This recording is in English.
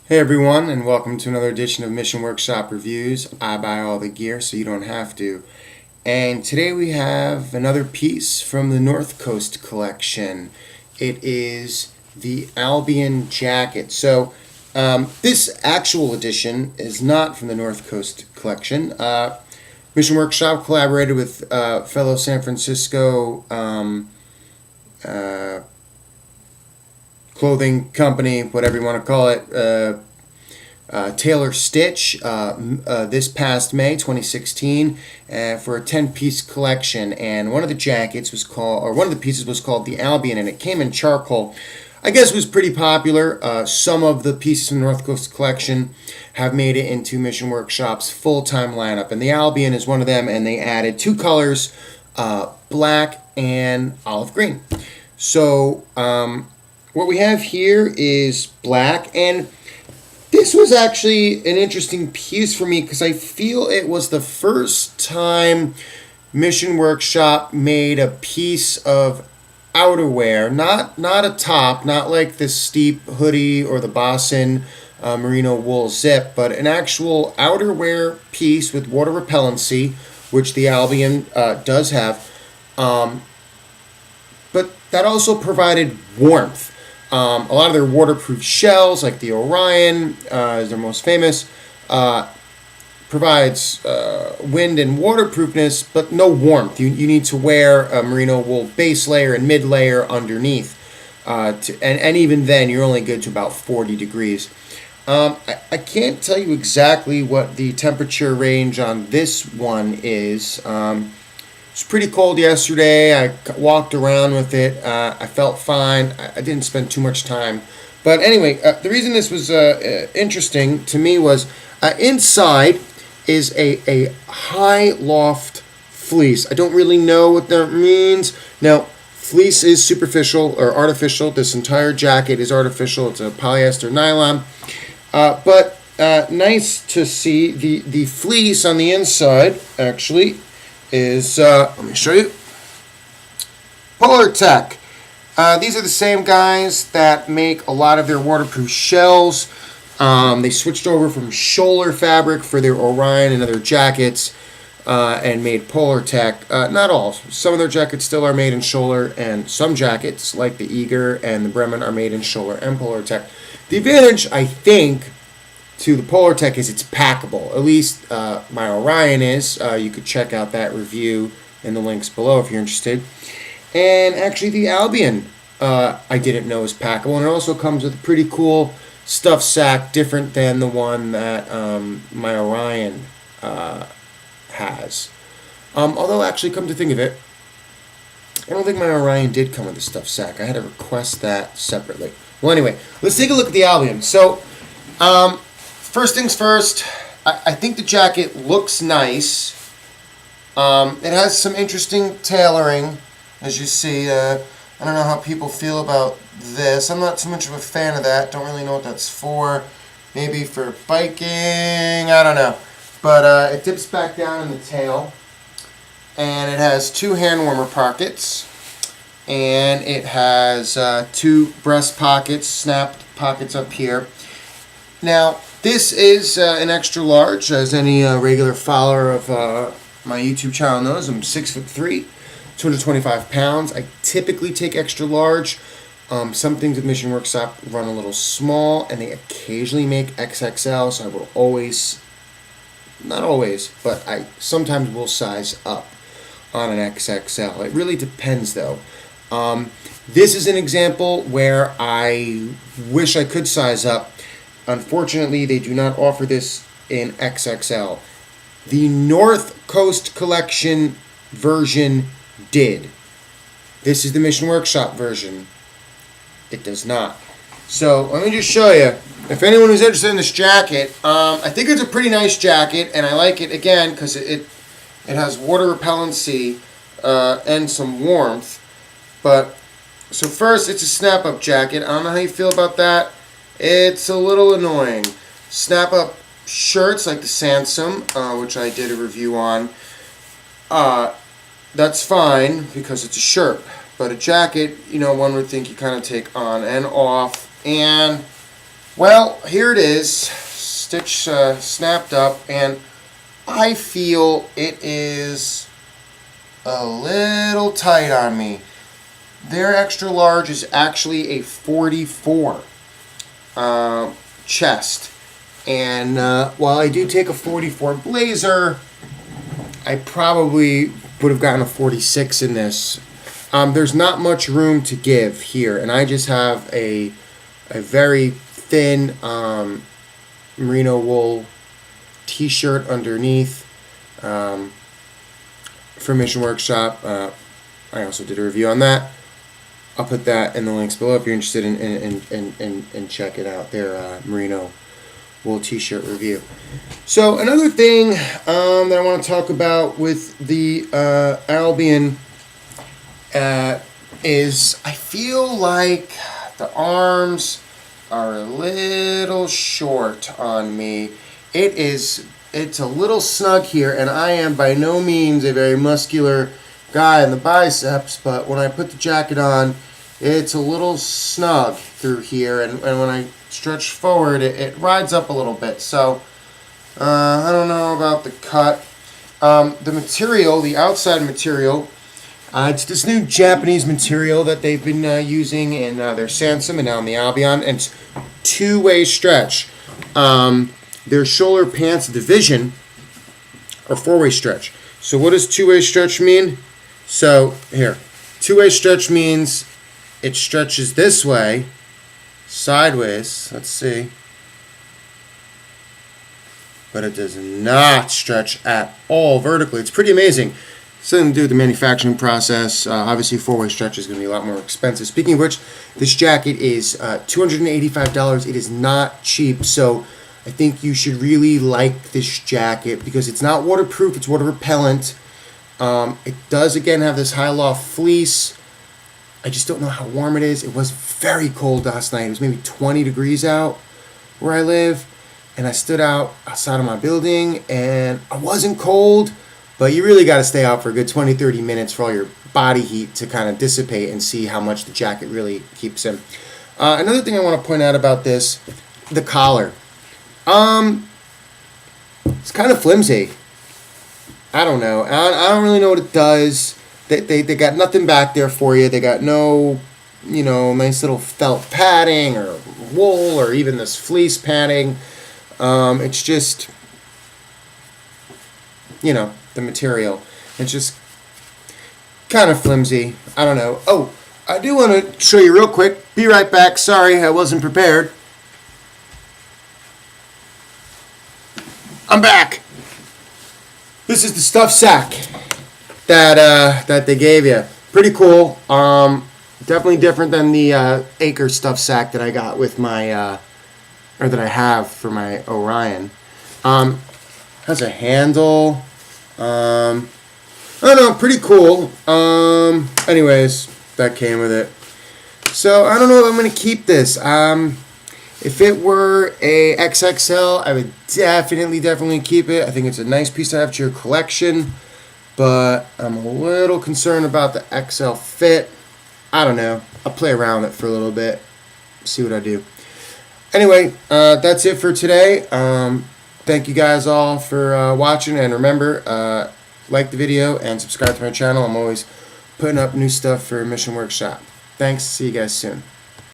Hey everyone, and welcome to another edition of Mission Workshop Reviews. I buy all the gear so you don't have to. And today we have another piece from the North Coast collection. It is the Albion Jacket. So this actual edition is not from the North Coast collection. Mission Workshop collaborated with fellow San Francisco clothing company, whatever you want to call it, Taylor Stitch, this past May 2016, for a 10-piece collection. And one of the jackets was called, or one of the pieces was called the Albion, and it came in charcoal. I guess it was pretty popular. Some of the pieces in the North Coast collection have made it into Mission Workshop's full-time lineup, and the Albion is one of them, and they added two colors, black and olive green. So, what we have here is black, and this was actually an interesting piece for me because I feel it was the first time Mission Workshop made a piece of outerwear, not a top, not like the Steep hoodie or the Boston merino wool zip, but an actual outerwear piece with water repellency, which the Albion does have, but that also provided warmth. A lot of their waterproof shells, like the Orion, is their most famous, provides wind and waterproofness, but no warmth. You need to wear a merino wool base layer and mid layer underneath, and even then, you're only good to about 40 degrees. I can't tell you exactly what the temperature range on this one is. It was pretty cold yesterday. I walked around with it. I felt fine. I didn't spend too much time. But anyway, the reason this was interesting to me was inside is a high loft fleece. I don't really know what that means. Now, fleece is superficial or artificial. This entire jacket is artificial. It's a polyester nylon. But nice to see the fleece on the inside, actually, is, let me show you, Polartec. These are the same guys that make a lot of their waterproof shells. They switched over from Scholler fabric for their Orion and other jackets, and made Polartec. Not all. Some of their jackets still are made in Scholler, and some jackets, like the Eager and the Bremen, are made in Scholler and Polartec. The advantage, I think, to the Polartec is it's packable. At least my Orion is. You could check out that review in the links below if you're interested. And actually the Albion I didn't know is packable, and it also comes with a pretty cool stuff sack, different than the one that my Orion has. Although actually, come to think of it, I don't think my Orion did come with a stuff sack. I had to request that separately. Well, anyway, let's take a look at the Albion. So, first things first, I think the jacket looks nice. It has some interesting tailoring, as you see. I don't know how people feel about this. I'm not too much of a fan of that. Don't really know what that's for. Maybe for biking, I don't know. But it dips back down in the tail. And it has two hand warmer pockets. And it has two breast pockets, snapped pockets up here. Now, this is an extra large, as any regular follower of my YouTube channel knows. I'm 6'3", 225 pounds. I typically take extra large. Some things at Mission Workshop run a little small, and they occasionally make XXL, so I will always, not always, but I sometimes will size up on an XXL. It really depends, though. This is an example where I wish I could size up. Unfortunately, they do not offer this in XXL. The North Coast Collection version did. This is the Mission Workshop version. It does not. So let me just show you. If anyone who's interested in this jacket, I think it's a pretty nice jacket, and I like it again because it has water repellency and some warmth. But so first, it's a snap-up jacket. I don't know how you feel about that. It's a little annoying. Snap-up shirts like the Sansom, which I did a review on, that's fine because it's a shirt. But a jacket, one would think you kind of take on and off. And Well, here it is, stitch snapped up, and I feel it is a little tight on me. Their extra large is actually a 44 chest, and while I do take a 44 blazer, I probably would have gotten a 46 in this. There's not much room to give here, and I just have a very thin merino wool t-shirt underneath for Mission Workshop. I also did a review on that. I'll put that in the links below if you're interested in check it out. Their merino wool t-shirt review. So another thing that I want to talk about with the Albion is I feel like the arms are a little short on me. It's a little snug here, and I am by no means a very muscular guy in the biceps, but when I put the jacket on, it's a little snug through here, and when I stretch forward, it rides up a little bit. So I don't know about the cut. The material, the outside material, it's this new Japanese material that they've been using in their Sansom and now in the Albion, and it's two-way stretch. Their shoulder pants division are four-way stretch. So what does two-way stretch mean? So here, two-way stretch means it stretches this way, sideways, let's see, but it does not stretch at all vertically. It's pretty amazing. Something to do with the manufacturing process. Obviously, four-way stretch is going to be a lot more expensive. Speaking of which, this jacket is $285. It is not cheap, so I think you should really like this jacket because it's not waterproof, it's water repellent. It does, again, have this high-loft fleece. I just don't know how warm it is. It was very cold last night. It was maybe 20 degrees out where I live, and I stood outside of my building, and I wasn't cold, but you really got to stay out for a good 20-30 minutes for all your body heat to kind of dissipate and see how much the jacket really keeps in. Another thing I want to point out about this, the collar. It's kind of flimsy. I don't know. I don't really know what it does. They got nothing back there for you. They got no, nice little felt padding or wool or even this fleece padding. It's just, the material. It's just kind of flimsy. I don't know. Oh, I do want to show you real quick. Be right back. Sorry, I wasn't prepared. I'm back. This is the stuffed sack that they gave you. Pretty cool. Definitely different than the acre stuffed sack that I got with my or that I have for my Orion. Has a handle. I don't know, pretty cool. Anyways, that came with it. So I don't know if I'm gonna keep this. If it were a XXL, I would definitely keep it. I think it's a nice piece to have to your collection, but I'm a little concerned about the XL fit. I don't know. I'll play around with it for a little bit, see what I do. Anyway, that's it for today. Thank you guys all for watching, and remember, like the video and subscribe to my channel. I'm always putting up new stuff for Mission Workshop. Thanks. See you guys soon.